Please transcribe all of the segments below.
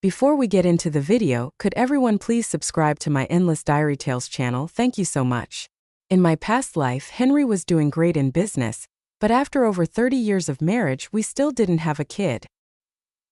Before we get into the video, could everyone please subscribe to my Endless Diary Tales channel? Thank you so much. In my past life, Henry was doing great in business, but after over 30 years of marriage, we still didn't have a kid.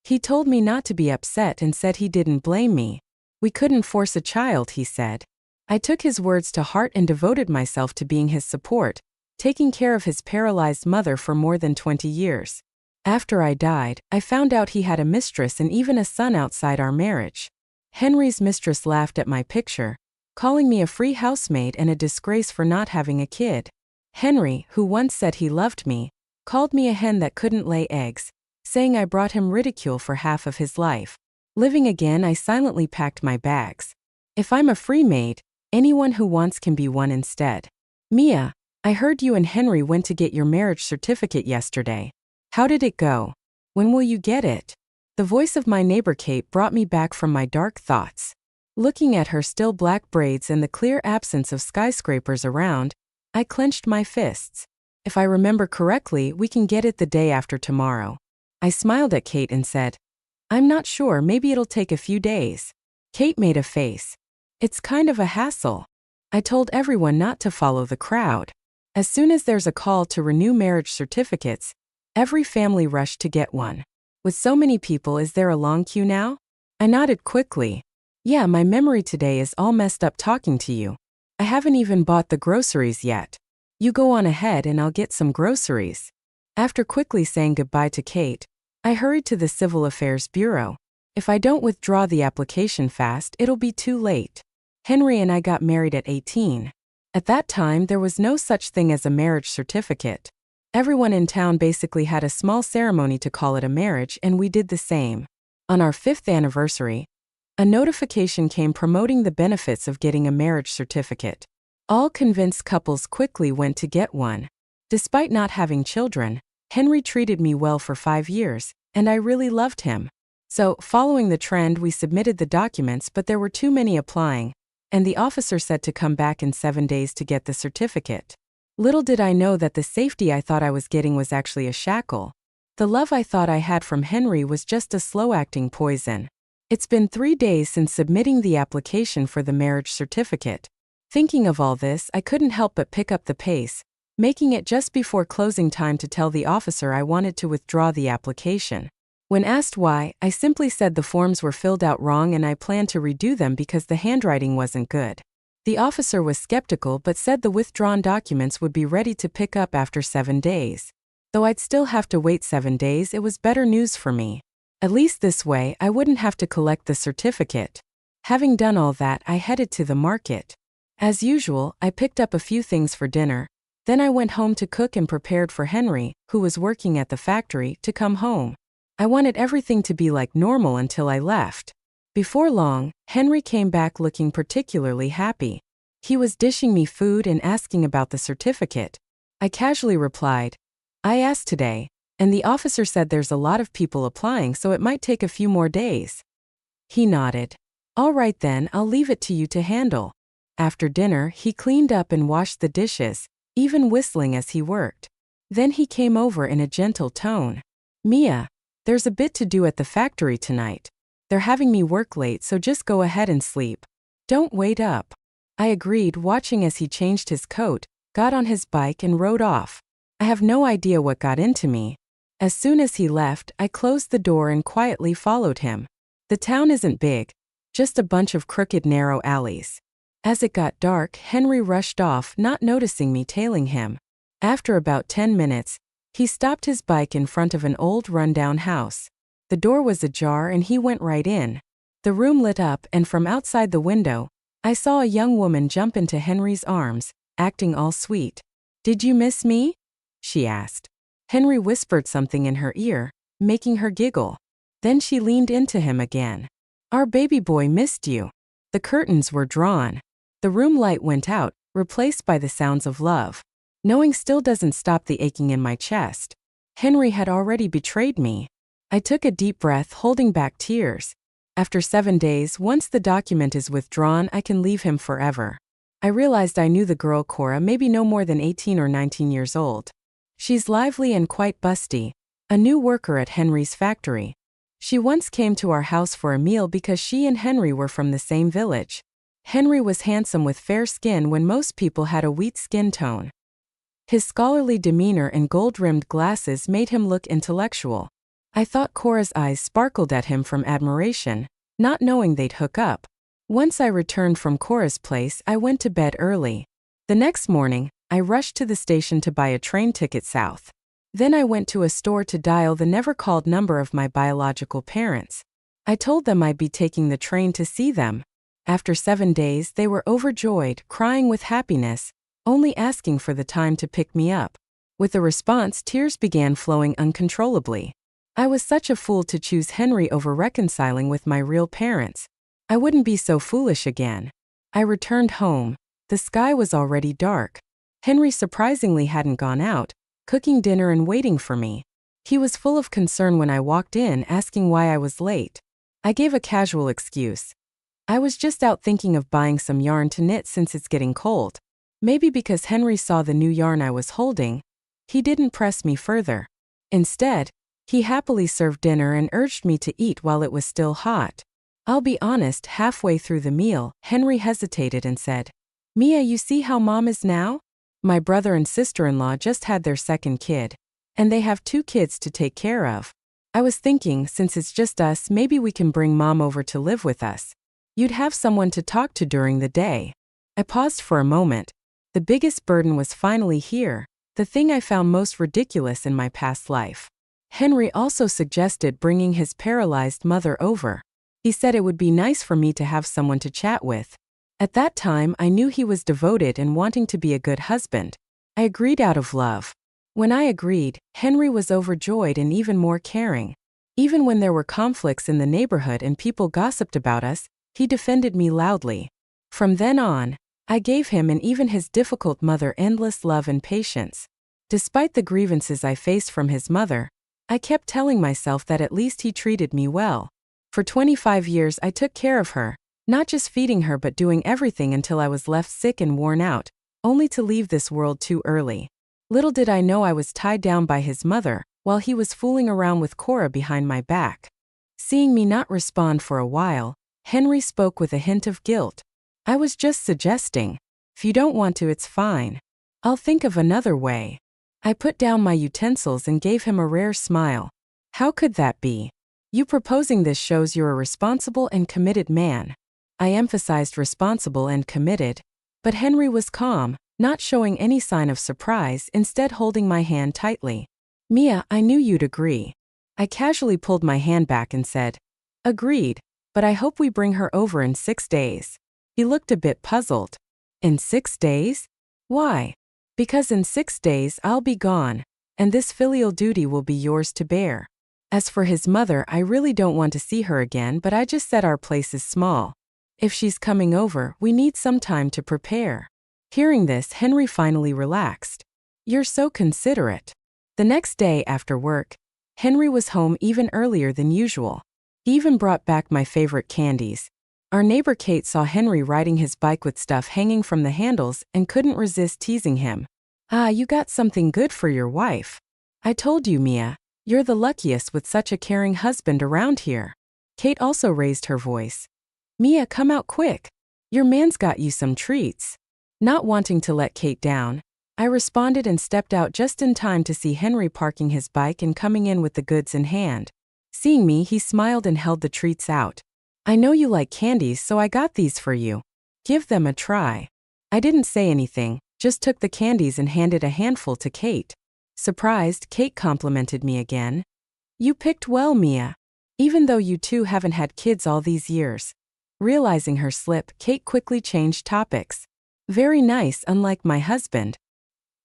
He told me not to be upset and said he didn't blame me. We couldn't force a child, he said. I took his words to heart and devoted myself to being his support, taking care of his paralyzed mother for more than 20 years. After I died, I found out he had a mistress and even a son outside our marriage. Henry's mistress laughed at my picture, calling me a free housemaid and a disgrace for not having a kid. Henry, who once said he loved me, called me a hen that couldn't lay eggs, saying I brought him ridicule for half of his life. Living again, I silently packed my bags. If I'm a free maid, anyone who wants can be one instead. Mia, I heard you and Henry went to get your marriage certificate yesterday. How did it go? When will you get it? The voice of my neighbor Kate brought me back from my dark thoughts. Looking at her still black braids and the clear absence of skyscrapers around, I clenched my fists. If I remember correctly, we can get it the day after tomorrow. I smiled at Kate and said, I'm not sure, maybe it'll take a few days. Kate made a face. It's kind of a hassle. I told everyone not to follow the crowd. As soon as there's a call to renew marriage certificates, every family rushed to get one. With so many people, is there a long queue now? I nodded quickly. Yeah, my memory today is all messed up talking to you. I haven't even bought the groceries yet. You go on ahead and I'll get some groceries. After quickly saying goodbye to Kate, I hurried to the Civil Affairs Bureau. If I don't withdraw the application fast, it'll be too late. Henry and I got married at 18. At that time, there was no such thing as a marriage certificate. Everyone in town basically had a small ceremony to call it a marriage, and we did the same. On our 5th anniversary, a notification came promoting the benefits of getting a marriage certificate. All convinced couples quickly went to get one. Despite not having children, Henry treated me well for 5 years, and I really loved him. So, following the trend, we submitted the documents, but there were too many applying, and the officer said to come back in 7 days to get the certificate. Little did I know that the safety I thought I was getting was actually a shackle. The love I thought I had from Henry was just a slow-acting poison. It's been 3 days since submitting the application for the marriage certificate. Thinking of all this, I couldn't help but pick up the pace, making it just before closing time to tell the officer I wanted to withdraw the application. When asked why, I simply said the forms were filled out wrong and I planned to redo them because the handwriting wasn't good. The officer was skeptical but said the withdrawn documents would be ready to pick up after 7 days. Though I'd still have to wait 7 days, it was better news for me. At least this way, I wouldn't have to collect the certificate. Having done all that, I headed to the market. As usual, I picked up a few things for dinner. Then I went home to cook and prepared for Henry, who was working at the factory, to come home. I wanted everything to be like normal until I left. Before long, Henry came back looking particularly happy. He was dishing me food and asking about the certificate. I casually replied, I asked today, and the officer said there's a lot of people applying, so it might take a few more days. He nodded. All right then, I'll leave it to you to handle. After dinner, he cleaned up and washed the dishes, even whistling as he worked. Then he came over in a gentle tone. Mia, there's a bit to do at the factory tonight. They're having me work late, so just go ahead and sleep. Don't wait up. I agreed, watching as he changed his coat, got on his bike and rode off. I have no idea what got into me. As soon as he left, I closed the door and quietly followed him. The town isn't big, just a bunch of crooked narrow alleys. As it got dark, Henry rushed off, not noticing me tailing him. After about 10 minutes, he stopped his bike in front of an old rundown house. The door was ajar and he went right in. The room lit up, and from outside the window, I saw a young woman jump into Henry's arms, acting all sweet. Did you miss me? She asked. Henry whispered something in her ear, making her giggle. Then she leaned into him again. Our baby boy missed you. The curtains were drawn. The room light went out, replaced by the sounds of love. Knowing still doesn't stop the aching in my chest. Henry had already betrayed me. I took a deep breath, holding back tears. After 7 days, once the document is withdrawn, I can leave him forever. I realized I knew the girl Cora, maybe no more than 18 or 19 years old. She's lively and quite busty, a new worker at Henry's factory. She once came to our house for a meal because she and Henry were from the same village. Henry was handsome with fair skin when most people had a wheat skin tone. His scholarly demeanor and gold-rimmed glasses made him look intellectual. I thought Cora's eyes sparkled at him from admiration, not knowing they'd hook up. Once I returned from Cora's place, I went to bed early. The next morning, I rushed to the station to buy a train ticket south. Then I went to a store to dial the never-called number of my biological parents. I told them I'd be taking the train to see them. After 7 days, they were overjoyed, crying with happiness, only asking for the time to pick me up. With the response, tears began flowing uncontrollably. I was such a fool to choose Henry over reconciling with my real parents. I wouldn't be so foolish again. I returned home. The sky was already dark. Henry surprisingly hadn't gone out, cooking dinner and waiting for me. He was full of concern when I walked in, asking why I was late. I gave a casual excuse. I was just out thinking of buying some yarn to knit since it's getting cold. Maybe because Henry saw the new yarn I was holding, he didn't press me further. Instead, he happily served dinner and urged me to eat while it was still hot. I'll be honest, halfway through the meal, Henry hesitated and said, "Mia, you see how Mom is now? My brother and sister-in-law just had their second kid, and they have 2 kids to take care of. I was thinking, since it's just us, maybe we can bring Mom over to live with us. You'd have someone to talk to during the day." I paused for a moment. The biggest burden was finally here, the thing I found most ridiculous in my past life. Henry also suggested bringing his paralyzed mother over. He said it would be nice for me to have someone to chat with. At that time, I knew he was devoted and wanting to be a good husband. I agreed out of love. When I agreed, Henry was overjoyed and even more caring. Even when there were conflicts in the neighborhood and people gossiped about us, he defended me loudly. From then on, I gave him and even his difficult mother endless love and patience. Despite the grievances I faced from his mother, I kept telling myself that at least he treated me well. For 25 years I took care of her, not just feeding her but doing everything until I was left sick and worn out, only to leave this world too early. Little did I know I was tied down by his mother, while he was fooling around with Cora behind my back. Seeing me not respond for a while, Henry spoke with a hint of guilt. "I was just suggesting. If you don't want to, it's fine. I'll think of another way." I put down my utensils and gave him a rare smile. "How could that be? You proposing this shows you're a responsible and committed man." I emphasized responsible and committed. But Henry was calm, not showing any sign of surprise, instead holding my hand tightly. "Mia, I knew you'd agree." I casually pulled my hand back and said, "Agreed, but I hope we bring her over in 6 days." He looked a bit puzzled. "In 6 days? Why?" "Because in 6 days I'll be gone, and this filial duty will be yours to bear. As for his mother, I really don't want to see her again, but I just said our place is small. If she's coming over, we need some time to prepare." Hearing this, Henry finally relaxed. "You're so considerate." The next day after work, Henry was home even earlier than usual. He even brought back my favorite candies. Our neighbor Kate saw Henry riding his bike with stuff hanging from the handles and couldn't resist teasing him. "Ah, you got something good for your wife. I told you, Mia, you're the luckiest with such a caring husband around here." Kate also raised her voice. "Mia, come out quick. Your man's got you some treats." Not wanting to let Kate down, I responded and stepped out just in time to see Henry parking his bike and coming in with the goods in hand. Seeing me, he smiled and held the treats out. "I know you like candies, so I got these for you. Give them a try." I didn't say anything, just took the candies and handed a handful to Kate. Surprised, Kate complimented me again. "You picked well, Mia. Even though you two haven't had kids all these years." Realizing her slip, Kate quickly changed topics. "Very nice, unlike my husband.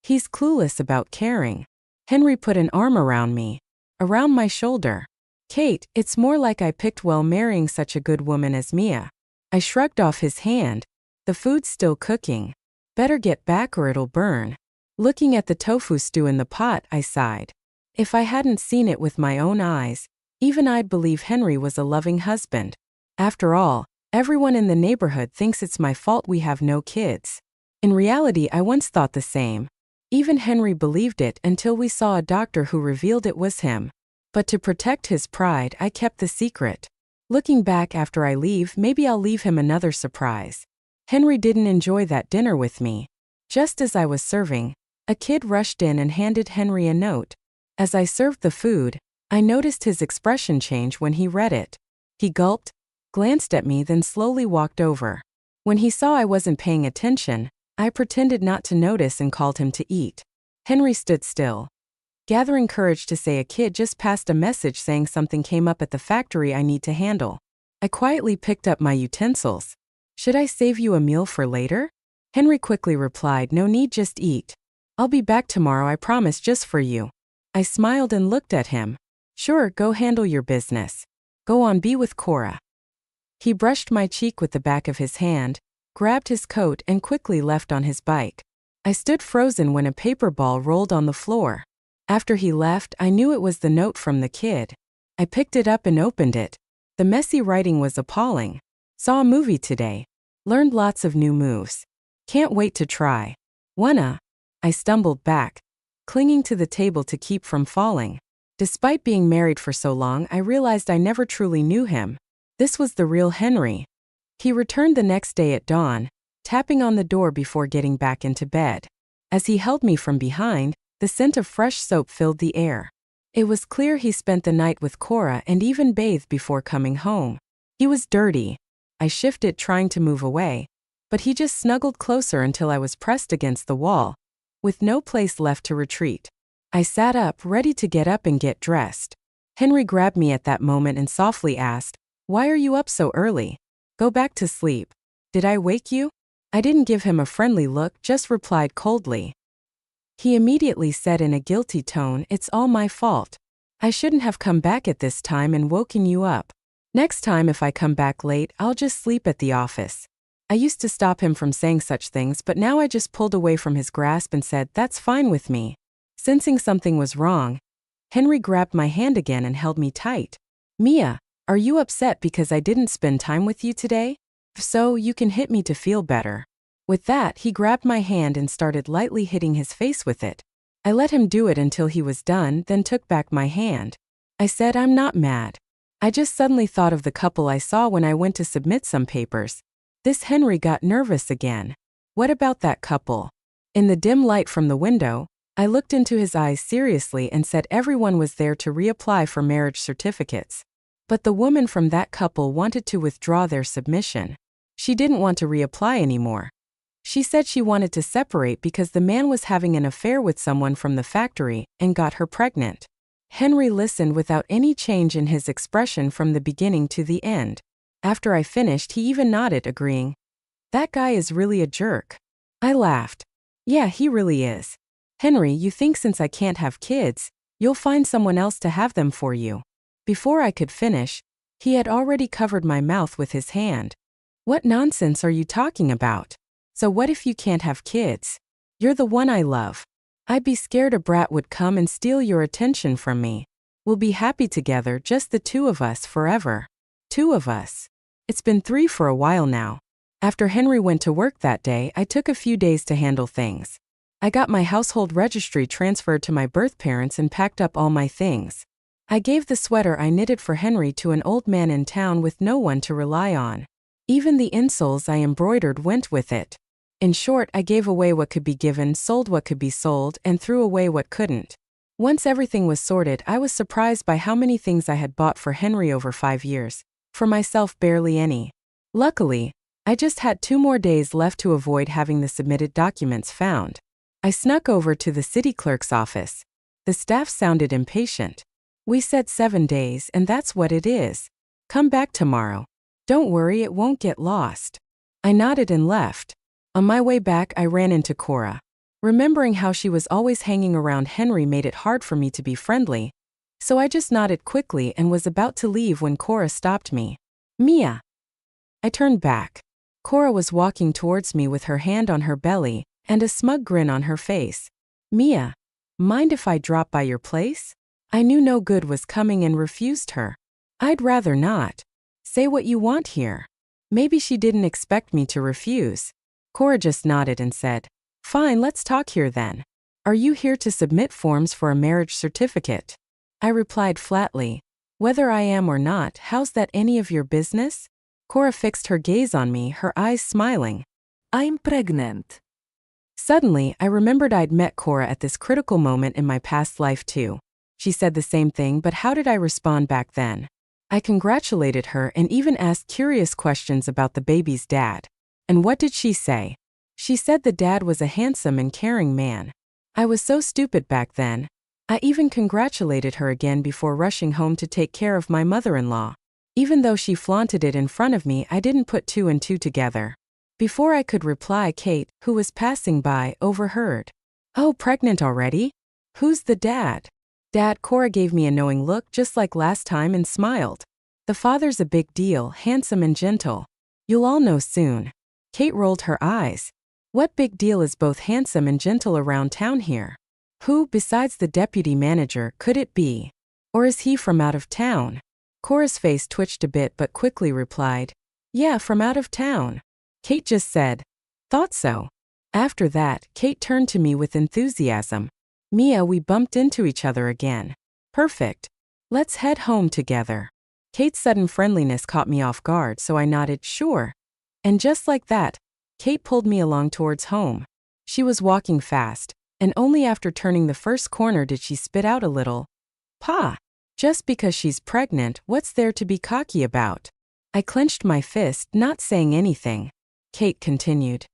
He's clueless about caring." Henry put an arm around me, around my shoulder. "Kate, it's more like I picked well marrying such a good woman as Mia." I shrugged off his hand. "The food's still cooking. Better get back or it'll burn." Looking at the tofu stew in the pot, I sighed. If I hadn't seen it with my own eyes, even I'd believe Henry was a loving husband. After all, everyone in the neighborhood thinks it's my fault we have no kids. In reality, I once thought the same. Even Henry believed it until we saw a doctor who revealed it was him. But to protect his pride, I kept the secret. Looking back after I leave, maybe I'll leave him another surprise. Henry didn't enjoy that dinner with me. Just as I was serving, a kid rushed in and handed Henry a note. As I served the food, I noticed his expression change when he read it. He gulped, glanced at me, then slowly walked over. When he saw I wasn't paying attention, I pretended not to notice and called him to eat. Henry stood still, gathering courage to say a kid just passed a message saying something came up at the factory I need to handle. I quietly picked up my utensils. Should I save you a meal for later? Henry quickly replied, no need, just eat. I'll be back tomorrow, I promise, just for you. I smiled and looked at him. Sure, go handle your business. Go on, be with Cora. He brushed my cheek with the back of his hand, grabbed his coat and quickly left on his bike. I stood frozen when a paper ball rolled on the floor. After he left, I knew it was the note from the kid. I picked it up and opened it. The messy writing was appalling. Saw a movie today. Learned lots of new moves. Can't wait to try. Wanna? I stumbled back, clinging to the table to keep from falling. Despite being married for so long, I realized I never truly knew him. This was the real Henry. He returned the next day at dawn, tapping on the door before getting back into bed. As he held me from behind, the scent of fresh soap filled the air. It was clear he spent the night with Cora and even bathed before coming home. He was dirty. I shifted, trying to move away, but he just snuggled closer until I was pressed against the wall, with no place left to retreat. I sat up, ready to get up and get dressed. Henry grabbed me at that moment and softly asked, "Why are you up so early? Go back to sleep. Did I wake you?" I didn't give him a friendly look, just replied coldly. He immediately said in a guilty tone, "It's all my fault. I shouldn't have come back at this time and woken you up. Next time if I come back late, I'll just sleep at the office." I used to stop him from saying such things, but now I just pulled away from his grasp and said, "That's fine with me." Sensing something was wrong, Henry grabbed my hand again and held me tight. "Mia, are you upset because I didn't spend time with you today? If so, you can hit me to feel better." With that, he grabbed my hand and started lightly hitting his face with it. I let him do it until he was done, then took back my hand. I said, "I'm not mad. I just suddenly thought of the couple I saw when I went to submit some papers." This Henry got nervous again. "What about that couple?" In the dim light from the window, I looked into his eyes seriously and said everyone was there to reapply for marriage certificates. But the woman from that couple wanted to withdraw their submission. She didn't want to reapply anymore. She said she wanted to separate because the man was having an affair with someone from the factory and got her pregnant. Henry listened without any change in his expression from the beginning to the end. After I finished, he even nodded, agreeing. "That guy is really a jerk." I laughed. "Yeah, he really is. Henry, you think since I can't have kids, you'll find someone else to have them for you." Before I could finish, he had already covered my mouth with his hand. "What nonsense are you talking about? So what if you can't have kids? You're the one I love. I'd be scared a brat would come and steal your attention from me. We'll be happy together, just the two of us forever." 2 of us. It's been 3 for a while now. After Henry went to work that day, I took a few days to handle things. I got my household registry transferred to my birth parents and packed up all my things. I gave the sweater I knitted for Henry to an old man in town with no one to rely on. Even the insoles I embroidered went with it. In short, I gave away what could be given, sold what could be sold, and threw away what couldn't. Once everything was sorted, I was surprised by how many things I had bought for Henry over 5 years. For myself, barely any. Luckily, I just had 2 more days left to avoid having the submitted documents found. I snuck over to the city clerk's office. The staff sounded impatient. "We said 7 days, and that's what it is. Come back tomorrow. Don't worry, it won't get lost." I nodded and left. On my way back, I ran into Cora. Remembering how she was always hanging around Henry made it hard for me to be friendly, so I just nodded quickly and was about to leave when Cora stopped me. "Mia." I turned back. Cora was walking towards me with her hand on her belly and a smug grin on her face. "Mia, mind if I drop by your place?" I knew no good was coming and refused her. "I'd rather not. Say what you want here." Maybe she didn't expect me to refuse. Cora just nodded and said, "Fine, let's talk here then. Are you here to submit forms for a marriage certificate?" I replied flatly. Whether I am or not, how's that any of your business? Cora fixed her gaze on me, her eyes smiling. I'm pregnant. Suddenly, I remembered I'd met Cora at this critical moment in my past life too. She said the same thing, but how did I respond back then? I congratulated her and even asked curious questions about the baby's dad. And what did she say? She said the dad was a handsome and caring man. I was so stupid back then. I even congratulated her again before rushing home to take care of my mother-in-law. Even though she flaunted it in front of me, I didn't put two and two together. Before I could reply, Kate, who was passing by, overheard. Oh, pregnant already? Who's the dad? Dad. Cora gave me a knowing look just like last time and smiled. The father's a big deal, handsome and gentle. You'll all know soon. Kate rolled her eyes. What big deal is both handsome and gentle around town here? Who, besides the deputy manager, could it be? Or is he from out of town? Cora's face twitched a bit but quickly replied, yeah, from out of town. Kate just said, thought so. After that, Kate turned to me with enthusiasm. Mia, we bumped into each other again. Perfect. Let's head home together. Kate's sudden friendliness caught me off guard, so I nodded, sure. And just like that, Kate pulled me along towards home. She was walking fast, and only after turning the first corner did she spit out a little, Pa. Just because she's pregnant, what's there to be cocky about? I clenched my fist, not saying anything. Kate continued.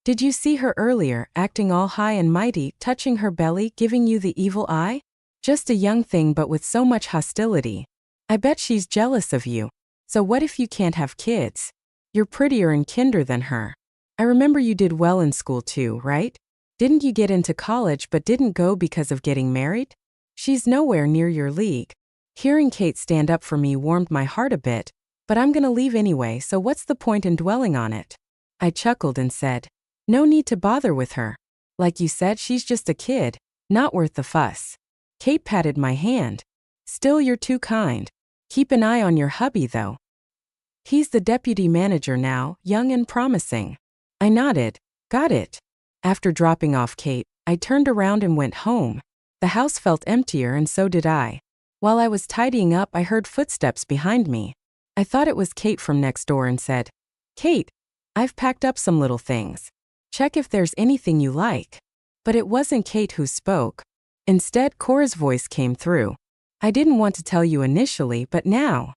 Did you see her earlier, acting all high and mighty, touching her belly, giving you the evil eye? Just a young thing but with so much hostility. I bet she's jealous of you. So what if you can't have kids? You're prettier and kinder than her. I remember you did well in school too, right? Didn't you get into college but didn't go because of getting married? She's nowhere near your league. Hearing Kate stand up for me warmed my heart a bit, but I'm gonna leave anyway, so what's the point in dwelling on it? I chuckled and said, no need to bother with her. Like you said, she's just a kid, not worth the fuss. Kate patted my hand. Still, you're too kind. Keep an eye on your hubby though. He's the deputy manager now, young and promising. I nodded. Got it. After dropping off Kate, I turned around and went home. The house felt emptier and so did I. While I was tidying up, I heard footsteps behind me. I thought it was Kate from next door and said, Kate, I've packed up some little things. Check if there's anything you like. But it wasn't Kate who spoke. Instead, Cora's voice came through. I didn't want to tell you initially, but now.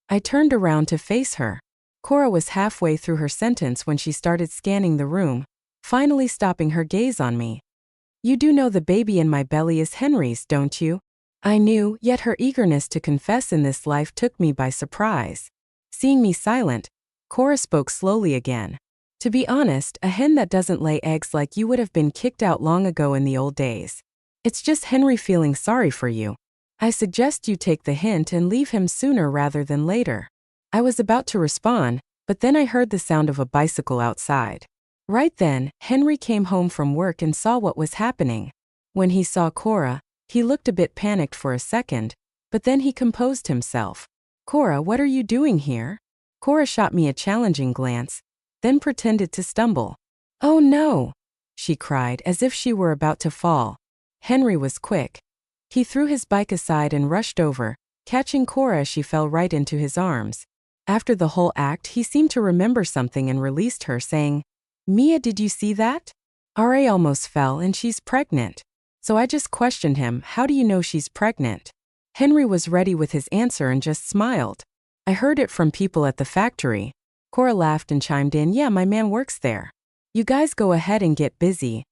I turned around to face her. Cora was halfway through her sentence when she started scanning the room, finally stopping her gaze on me. You do know the baby in my belly is Henry's, don't you? I knew, yet her eagerness to confess in this life took me by surprise. Seeing me silent, Cora spoke slowly again. To be honest, a hen that doesn't lay eggs like you would have been kicked out long ago in the old days. It's just Henry feeling sorry for you. I suggest you take the hint and leave him sooner rather than later. I was about to respond, but then I heard the sound of a bicycle outside. Right then, Henry came home from work and saw what was happening. When he saw Cora, he looked a bit panicked for a second, but then he composed himself. Cora, what are you doing here? Cora shot me a challenging glance, then pretended to stumble. Oh no! She cried as if she were about to fall. Henry was quick. He threw his bike aside and rushed over, catching Cora as she fell right into his arms. After the whole act, he seemed to remember something and released her, saying, Mia, did you see that? RA almost fell and she's pregnant. So I just questioned him, how do you know she's pregnant? Henry was ready with his answer and just smiled. I heard it from people at the factory. Cora laughed and chimed in, yeah, my man works there. You guys go ahead and get busy.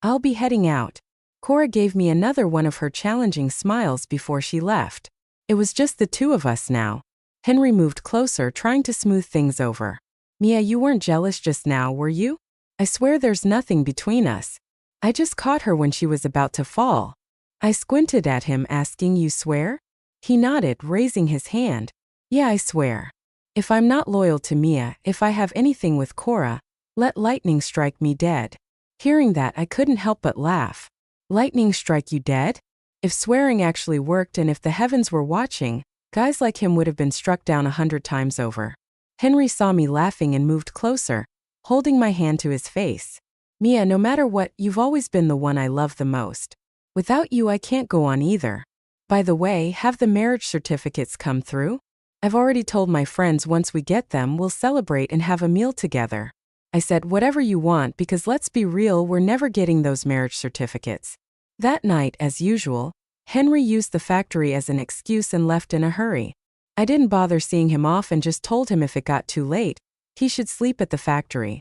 I'll be heading out. Cora gave me another one of her challenging smiles before she left. It was just the two of us now. Henry moved closer, trying to smooth things over. Mia, you weren't jealous just now, were you? I swear there's nothing between us. I just caught her when she was about to fall. I squinted at him, asking, you swear? He nodded, raising his hand. Yeah, I swear. If I'm not loyal to Mia, if I have anything with Cora, let lightning strike me dead. Hearing that, I couldn't help but laugh. Lightning strike you dead? If swearing actually worked and if the heavens were watching, guys like him would have been struck down 100 times over. Henry saw me laughing and moved closer, holding my hand to his face. Mia, no matter what, you've always been the one I love the most. Without you, I can't go on either. By the way, have the marriage certificates come through? I've already told my friends once we get them, we'll celebrate and have a meal together. I said, whatever you want, because let's be real, we're never getting those marriage certificates. That night, as usual, Henry used the factory as an excuse and left in a hurry. I didn't bother seeing him off and just told him if it got too late, he should sleep at the factory.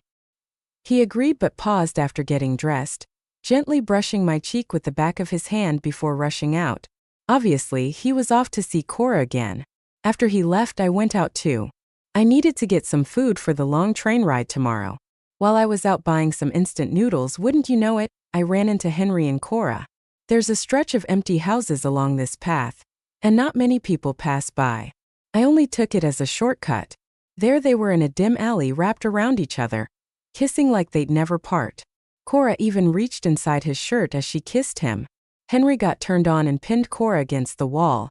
He agreed but paused after getting dressed, gently brushing my cheek with the back of his hand before rushing out. Obviously, he was off to see Cora again. After he left, I went out too. I needed to get some food for the long train ride tomorrow. While I was out buying some instant noodles, wouldn't you know it, I ran into Henry and Cora. There's a stretch of empty houses along this path, and not many people pass by. I only took it as a shortcut. There they were in a dim alley wrapped around each other, kissing like they'd never part. Cora even reached inside his shirt as she kissed him. Henry got turned on and pinned Cora against the wall,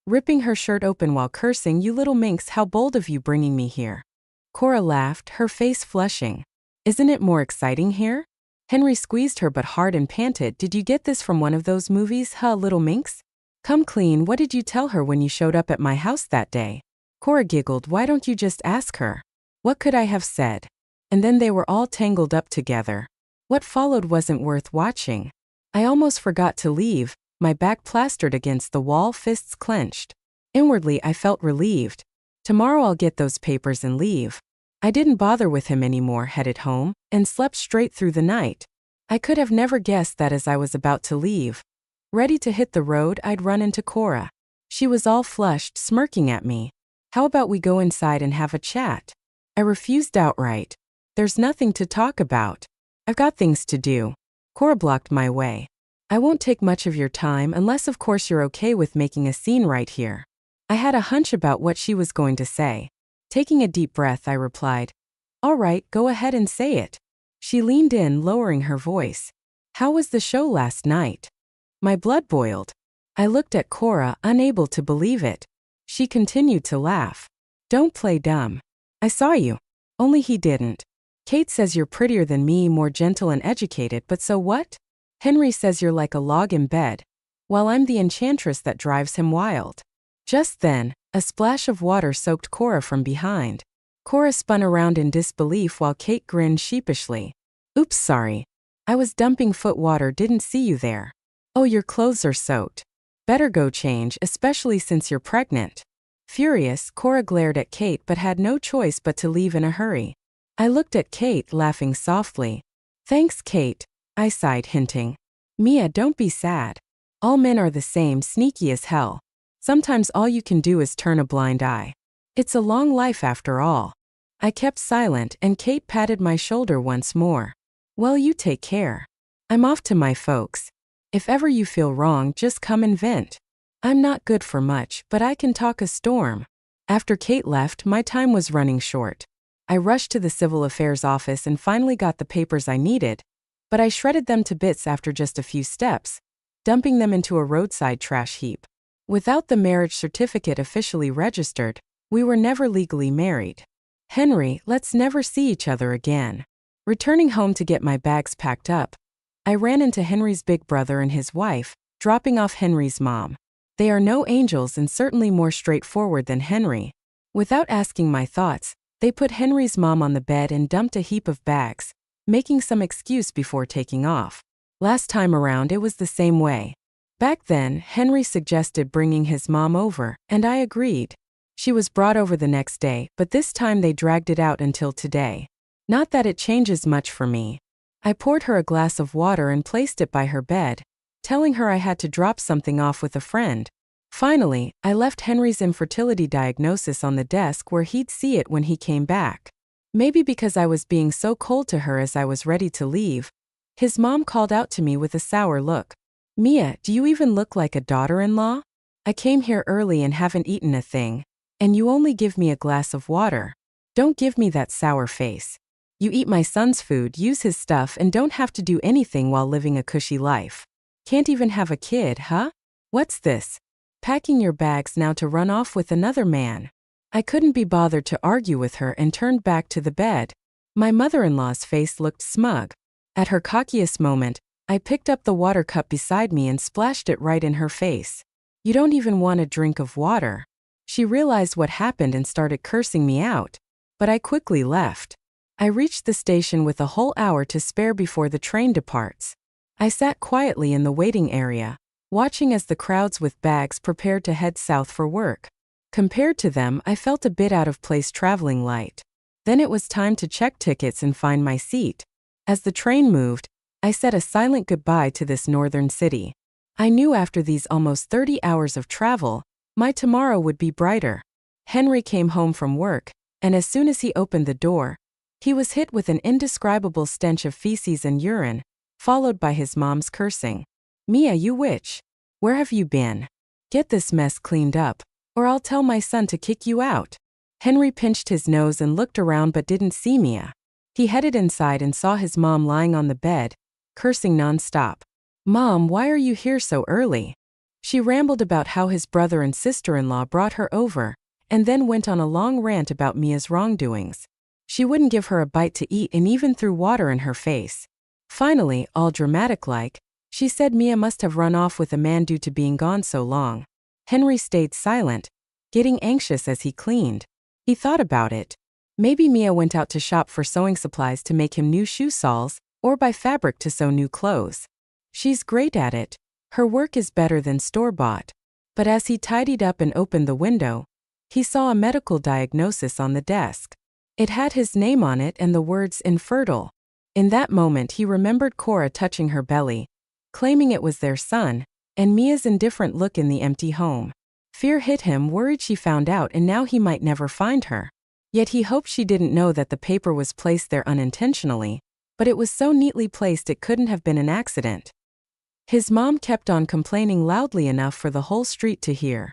ripping her shirt open while cursing, "You little minx, how bold of you bringing me here." Cora laughed, her face flushing. "Isn't it more exciting here?" Henry squeezed her butt hard and panted, "Did you get this from one of those movies, huh, little minx? Come clean, what did you tell her when you showed up at my house that day?" Cora giggled, "Why don't you just ask her?" What could I have said? And then they were all tangled up together. What followed wasn't worth watching. I almost forgot to leave, my back plastered against the wall, fists clenched. Inwardly, I felt relieved. Tomorrow I'll get those papers and leave. I didn't bother with him anymore, headed home, and slept straight through the night. I could have never guessed that as I was about to leave, ready to hit the road, I'd run into Cora. She was all flushed, smirking at me. "How about we go inside and have a chat?" I refused outright. "There's nothing to talk about. I've got things to do." Cora blocked my way. "I won't take much of your time unless of course you're okay with making a scene right here." I had a hunch about what she was going to say. Taking a deep breath, I replied, "All right, go ahead and say it." She leaned in, lowering her voice. "How was the show last night?" My blood boiled. I looked at Cora, unable to believe it. She continued to laugh. "Don't play dumb. I saw you. Only he didn't. Kate says you're prettier than me, more gentle and educated, but so what? Henry says you're like a log in bed, while I'm the enchantress that drives him wild." Just then, a splash of water soaked Cora from behind. Cora spun around in disbelief while Kate grinned sheepishly. "Oops, sorry. I was dumping foot water, didn't see you there." "Oh, your clothes are soaked. Better go change, especially since you're pregnant." Furious, Cora glared at Kate but had no choice but to leave in a hurry. I looked at Kate, laughing softly. "Thanks, Kate," I sighed, hinting. "Mia, don't be sad. All men are the same, sneaky as hell. Sometimes all you can do is turn a blind eye. It's a long life after all." I kept silent and Kate patted my shoulder once more. "Well, you take care. I'm off to my folks. If ever you feel wrong, just come and vent. I'm not good for much, but I can talk a storm." After Kate left, my time was running short. I rushed to the civil affairs office and finally got the papers I needed, but I shredded them to bits after just a few steps, dumping them into a roadside trash heap. Without the marriage certificate officially registered, we were never legally married. "Henry, let's never see each other again." Returning home to get my bags packed up, I ran into Henry's big brother and his wife, dropping off Henry's mom. They are no angels and certainly more straightforward than Henry. Without asking my thoughts, they put Henry's mom on the bed and dumped a heap of bags, making some excuse before taking off. Last time around it was the same way. Back then, Henry suggested bringing his mom over, and I agreed. She was brought over the next day, but this time they dragged it out until today. Not that it changes much for me. I poured her a glass of water and placed it by her bed, telling her I had to drop something off with a friend. Finally, I left Henry's infertility diagnosis on the desk where he'd see it when he came back. Maybe because I was being so cold to her as I was ready to leave, his mom called out to me with a sour look. "Mia, do you even look like a daughter-in-law? I came here early and haven't eaten a thing, and you only give me a glass of water. Don't give me that sour face. You eat my son's food, use his stuff, and don't have to do anything while living a cushy life. Can't even have a kid, huh? What's this? Packing your bags now to run off with another man?" I couldn't be bothered to argue with her and turned back to the bed. My mother-in-law's face looked smug. At her cockiest moment, I picked up the water cup beside me and splashed it right in her face. You don't even want a drink of water." She realized what happened and started cursing me out. But I quickly left. I reached the station with a whole hour to spare before the train departs. I sat quietly in the waiting area, watching as the crowds with bags prepared to head south for work. Compared to them, I felt a bit out of place traveling light. Then it was time to check tickets and find my seat. As the train moved, I said a silent goodbye to this northern city. I knew after these almost 30 hours of travel, my tomorrow would be brighter. Henry came home from work, and as soon as he opened the door, he was hit with an indescribable stench of feces and urine, followed by his mom's cursing. "Mia, you witch! Where have you been? Get this mess cleaned up, or I'll tell my son to kick you out." Henry pinched his nose and looked around but didn't see Mia. He headed inside and saw his mom lying on the bed, cursing nonstop. "Mom, why are you here so early?" She rambled about how his brother and sister-in-law brought her over, and then went on a long rant about Mia's wrongdoings. She wouldn't give her a bite to eat and even threw water in her face. Finally, all dramatic-like, she said Mia must have run off with a man due to being gone so long. Henry stayed silent, getting anxious as he cleaned. He thought about it. Maybe Mia went out to shop for sewing supplies to make him new shoe soles, or buy fabric to sew new clothes. She's great at it. Her work is better than store-bought. But as he tidied up and opened the window, he saw a medical diagnosis on the desk. It had his name on it and the words infertile. In that moment he remembered Cora touching her belly, claiming it was their son, and Mia's indifferent look in the empty home. Fear hit him, worried she found out and now he might never find her. Yet he hoped she didn't know that the paper was placed there unintentionally, but it was so neatly placed it couldn't have been an accident. His mom kept on complaining loudly enough for the whole street to hear.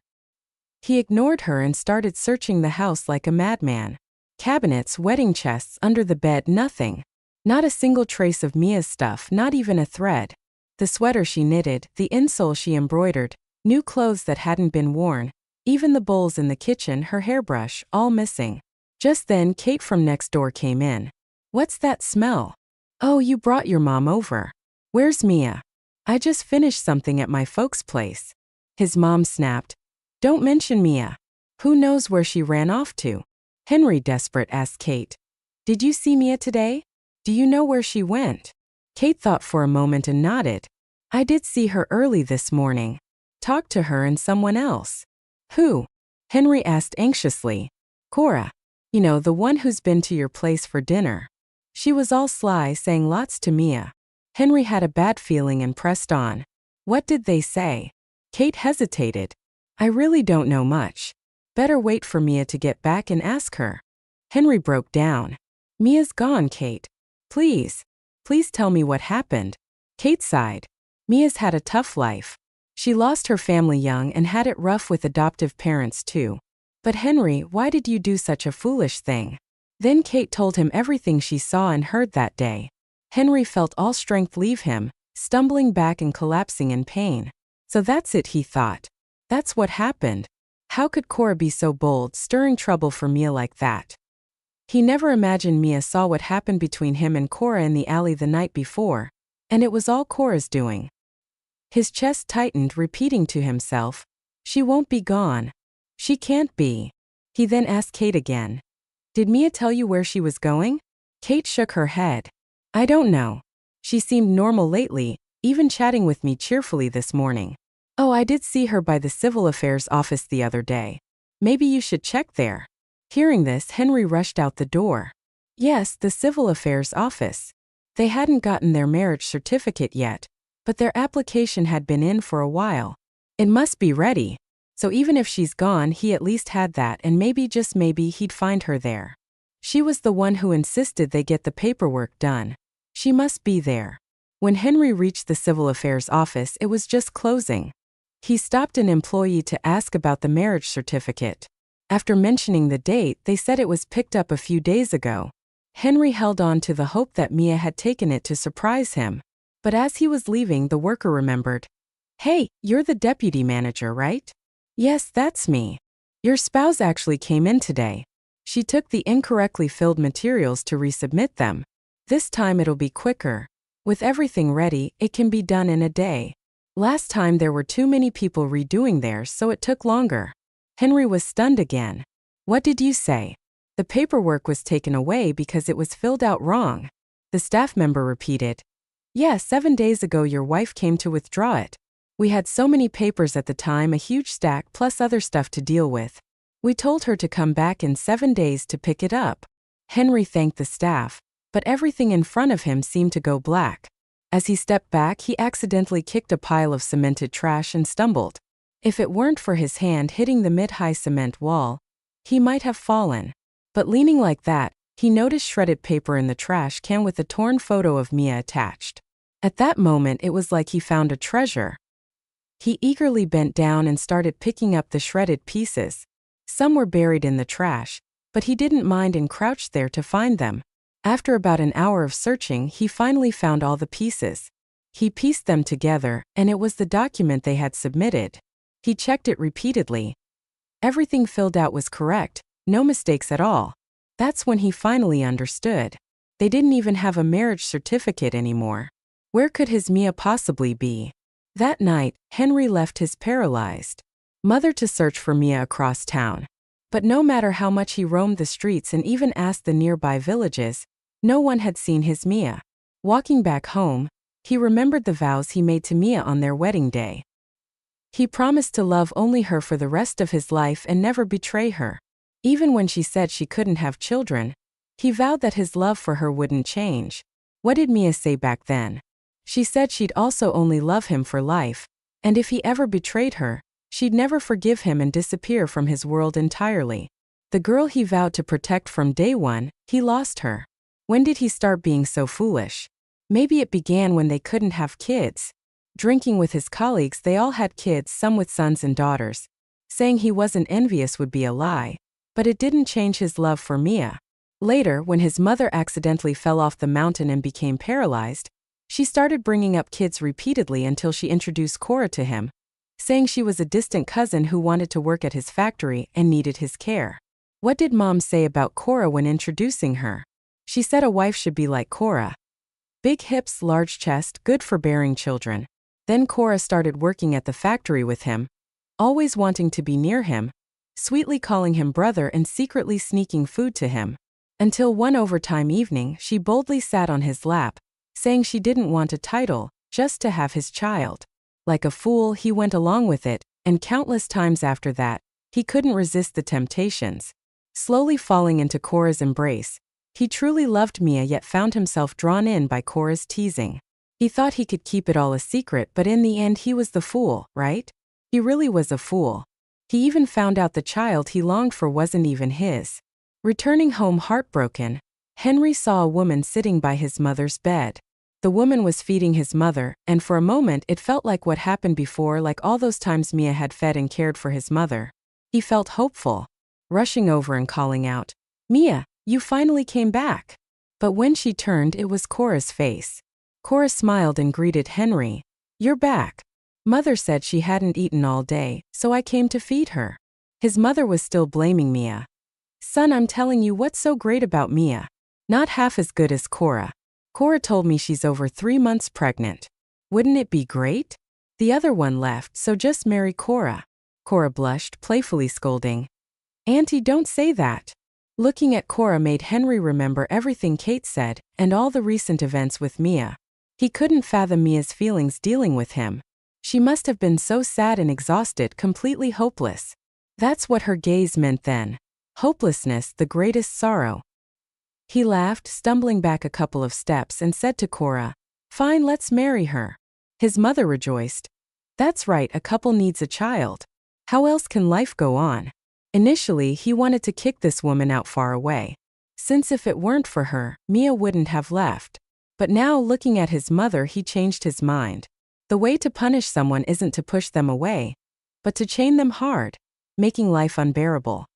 He ignored her and started searching the house like a madman. Cabinets, wedding chests, under the bed, nothing. Not a single trace of Mia's stuff, not even a thread. The sweater she knitted, the insole she embroidered, new clothes that hadn't been worn, even the bowls in the kitchen, her hairbrush, all missing. Just then, Kate from next door came in. "What's that smell?" "Oh, you brought your mom over. Where's Mia?" "I just finished something at my folks' place." His mom snapped. "Don't mention Mia. Who knows where she ran off to?" Henry, desperate, asked Kate. "Did you see Mia today? Do you know where she went?" Kate thought for a moment and nodded. "I did see her early this morning. Talked to her and someone else." "Who?" Henry asked anxiously. "Cora. You know, the one who's been to your place for dinner. She was all sly, saying lots to Mia." Henry had a bad feeling and pressed on. "What did they say?" Kate hesitated. "I really don't know much. Better wait for Mia to get back and ask her." Henry broke down. "Mia's gone, Kate. Please. Please tell me what happened." Kate sighed. "Mia's had a tough life. She lost her family young and had it rough with adoptive parents too. But Henry, why did you do such a foolish thing?" Then Kate told him everything she saw and heard that day. Henry felt all strength leave him, stumbling back and collapsing in pain. So that's it, he thought. That's what happened. How could Cora be so bold, stirring trouble for Mia like that? He never imagined Mia saw what happened between him and Cora in the alley the night before, and it was all Cora's doing. His chest tightened, repeating to himself, "She won't be gone. She can't be." He then asked Kate again, "Did Mia tell you where she was going?" Kate shook her head. "I don't know. She seemed normal lately, even chatting with me cheerfully this morning. Oh, I did see her by the Civil Affairs office the other day. Maybe you should check there." Hearing this, Henry rushed out the door. Yes, the Civil Affairs office. They hadn't gotten their marriage certificate yet, but their application had been in for a while. It must be ready. So even if she's gone, he at least had that, and maybe, just maybe, he'd find her there. She was the one who insisted they get the paperwork done. She must be there. When Henry reached the Civil Affairs office, it was just closing. He stopped an employee to ask about the marriage certificate. After mentioning the date, they said it was picked up a few days ago. Henry held on to the hope that Mia had taken it to surprise him. But as he was leaving, the worker remembered. "Hey, you're the deputy manager, right?" "Yes, that's me. Your spouse actually came in today. She took the incorrectly filled materials to resubmit them. This time it'll be quicker. With everything ready, it can be done in a day." Last time there were too many people redoing theirs, so it took longer. Henry was stunned again. What did you say? The paperwork was taken away because it was filled out wrong. The staff member repeated. Yes, 7 days ago your wife came to withdraw it. We had so many papers at the time, a huge stack plus other stuff to deal with. We told her to come back in 7 days to pick it up. Henry thanked the staff, but everything in front of him seemed to go black. As he stepped back, he accidentally kicked a pile of cemented trash and stumbled. If it weren't for his hand hitting the mid-high cement wall, he might have fallen. But leaning like that, he noticed shredded paper in the trash can with a torn photo of Mia attached. At that moment, it was like he found a treasure. He eagerly bent down and started picking up the shredded pieces. Some were buried in the trash, but he didn't mind and crouched there to find them. After about an hour of searching, he finally found all the pieces. He pieced them together, and it was the document they had submitted. He checked it repeatedly. Everything filled out was correct, no mistakes at all. That's when he finally understood. They didn't even have a marriage certificate anymore. Where could his Mia possibly be? That night, Henry left his paralyzed mother to search for Mia across town. But no matter how much he roamed the streets and even asked the nearby villages, no one had seen his Mia. Walking back home, he remembered the vows he made to Mia on their wedding day. He promised to love only her for the rest of his life and never betray her. Even when she said she couldn't have children, he vowed that his love for her wouldn't change. What did Mia say back then? She said she'd also only love him for life, and if he ever betrayed her, she'd never forgive him and disappear from his world entirely. The girl he vowed to protect from day one, he lost her. When did he start being so foolish? Maybe it began when they couldn't have kids. Drinking with his colleagues, they all had kids, some with sons and daughters. Saying he wasn't envious would be a lie, but it didn't change his love for Mia. Later, when his mother accidentally fell off the mountain and became paralyzed, she started bringing up kids repeatedly until she introduced Cora to him, saying she was a distant cousin who wanted to work at his factory and needed his care. What did Mom say about Cora when introducing her? She said a wife should be like Cora. Big hips, large chest, good for bearing children. Then Cora started working at the factory with him, always wanting to be near him, sweetly calling him brother and secretly sneaking food to him. Until one overtime evening, she boldly sat on his lap, saying she didn't want a title, just to have his child. Like a fool, he went along with it, and countless times after that, he couldn't resist the temptations. Slowly falling into Cora's embrace, he truly loved Mia yet found himself drawn in by Cora's teasing. He thought he could keep it all a secret, but in the end he was the fool, right? He really was a fool. He even found out the child he longed for wasn't even his. Returning home heartbroken, Henry saw a woman sitting by his mother's bed. The woman was feeding his mother, and for a moment it felt like what happened before, like all those times Mia had fed and cared for his mother. He felt hopeful, rushing over and calling out, "Mia, you finally came back." But when she turned, it was Cora's face. Cora smiled and greeted Henry. "You're back. Mother said she hadn't eaten all day, so I came to feed her." His mother was still blaming Mia. "Son, I'm telling you what's so great about Mia. Not half as good as Cora. Cora told me she's over 3 months pregnant. Wouldn't it be great? The other one left, so just marry Cora." Cora blushed, playfully scolding, "Auntie, don't say that." Looking at Cora made Henry remember everything Kate said and all the recent events with Mia. He couldn't fathom Mia's feelings dealing with him. She must have been so sad and exhausted, completely hopeless. That's what her gaze meant then. Hopelessness, the greatest sorrow. He laughed, stumbling back a couple of steps, and said to Cora, "Fine, let's marry her." His mother rejoiced. "That's right, a couple needs a child. How else can life go on?" Initially, he wanted to kick this woman out far away, since if it weren't for her, Mia wouldn't have left. But now, looking at his mother, he changed his mind. The way to punish someone isn't to push them away, but to chain them hard, making life unbearable.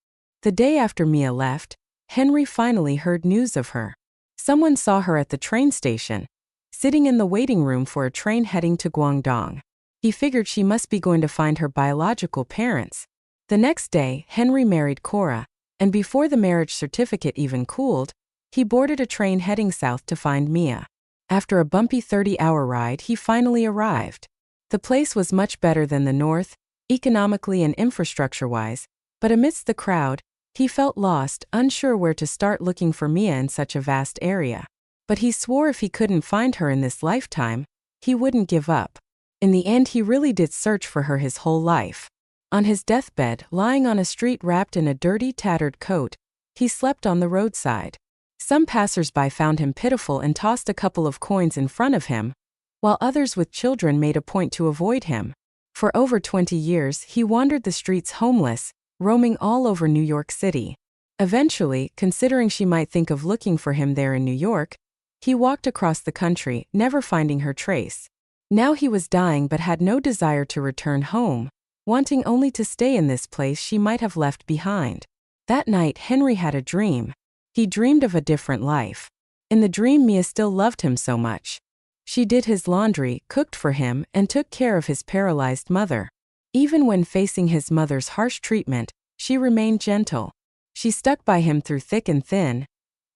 The day after Mia left, Henry finally heard news of her. Someone saw her at the train station, sitting in the waiting room for a train heading to Guangdong. He figured she must be going to find her biological parents. The next day, Henry married Cora, and before the marriage certificate even cooled, he boarded a train heading south to find Mia. After a bumpy 30-hour ride, he finally arrived. The place was much better than the north, economically and infrastructure-wise, but amidst the crowd, he felt lost, unsure where to start looking for Mia in such a vast area. But he swore if he couldn't find her in this lifetime, he wouldn't give up. In the end, he really did search for her his whole life. On his deathbed, lying on a street wrapped in a dirty, tattered coat, he slept on the roadside. Some passers-by found him pitiful and tossed a couple of coins in front of him, while others with children made a point to avoid him. For over 20 years, he wandered the streets homeless, roaming all over New York City. Eventually, considering she might think of looking for him there in New York, he walked across the country, never finding her trace. Now he was dying but had no desire to return home, wanting only to stay in this place she might have left behind. That night, Henry had a dream. He dreamed of a different life. In the dream, Mia still loved him so much. She did his laundry, cooked for him, and took care of his paralyzed mother. Even when facing his mother's harsh treatment, she remained gentle. She stuck by him through thick and thin,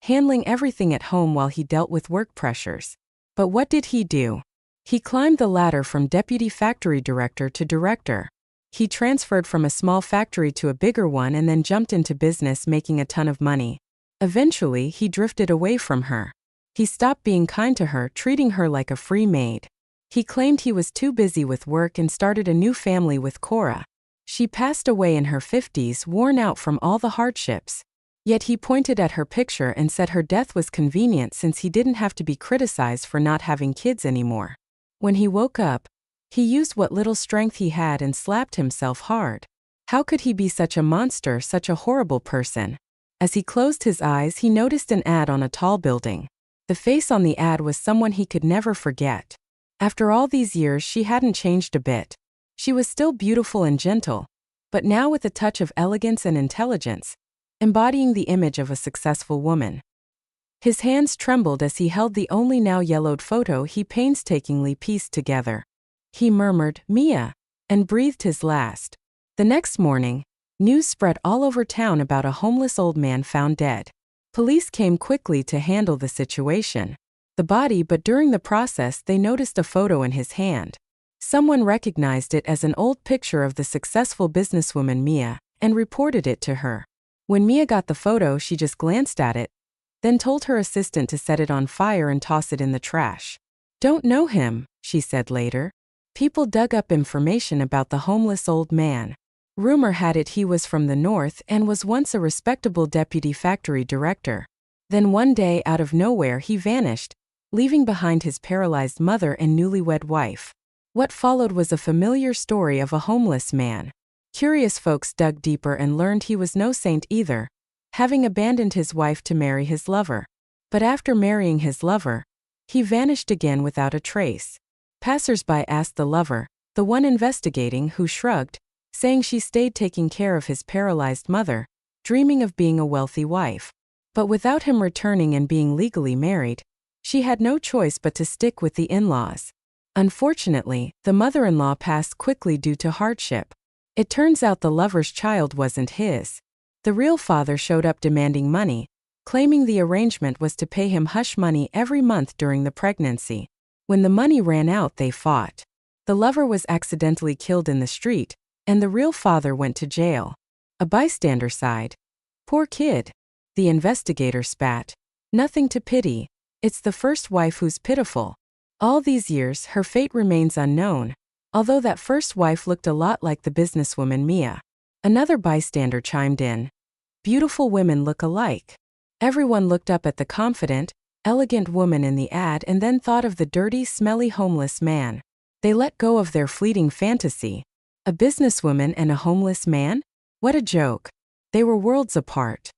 handling everything at home while he dealt with work pressures. But what did he do? He climbed the ladder from deputy factory director to director. He transferred from a small factory to a bigger one and then jumped into business, making a ton of money. Eventually, he drifted away from her. He stopped being kind to her, treating her like a free maid. He claimed he was too busy with work and started a new family with Cora. She passed away in her 50s, worn out from all the hardships. Yet he pointed at her picture and said her death was convenient since he didn't have to be criticized for not having kids anymore. When he woke up, he used what little strength he had and slapped himself hard. How could he be such a monster, such a horrible person? As he closed his eyes, he noticed an ad on a tall building. The face on the ad was someone he could never forget. After all these years, she hadn't changed a bit. She was still beautiful and gentle, but now with a touch of elegance and intelligence, embodying the image of a successful woman. His hands trembled as he held the only now yellowed photo he painstakingly pieced together. He murmured, "Mia," and breathed his last. The next morning, news spread all over town about a homeless old man found dead. Police came quickly to handle the situation. But during the process they noticed a photo in his hand. Someone recognized it as an old picture of the successful businesswoman Mia, and reported it to her. When Mia got the photo, she just glanced at it, then told her assistant to set it on fire and toss it in the trash. "Don't know him," she said later. People dug up information about the homeless old man. Rumor had it he was from the north and was once a respectable deputy factory director. Then one day, out of nowhere, he vanished, leaving behind his paralyzed mother and newlywed wife. What followed was a familiar story of a homeless man. Curious folks dug deeper and learned he was no saint either, having abandoned his wife to marry his lover. But after marrying his lover, he vanished again without a trace. Passers-by asked the lover, the one investigating, who shrugged, saying she stayed taking care of his paralyzed mother, dreaming of being a wealthy wife. But without him returning and being legally married, she had no choice but to stick with the in-laws. Unfortunately, the mother-in-law passed quickly due to hardship. It turns out the lover's child wasn't his. The real father showed up demanding money, claiming the arrangement was to pay him hush money every month during the pregnancy. When the money ran out, they fought. The lover was accidentally killed in the street, and the real father went to jail. A bystander sighed. "Poor kid." The investigator spat. "Nothing to pity. It's the first wife who's pitiful." All these years, her fate remains unknown, although that first wife looked a lot like the businesswoman Mia. Another bystander chimed in. "Beautiful women look alike." Everyone looked up at the confident, elegant woman in the ad and then thought of the dirty, smelly homeless man. They let go of their fleeting fantasy. A businesswoman and a homeless man? What a joke. They were worlds apart.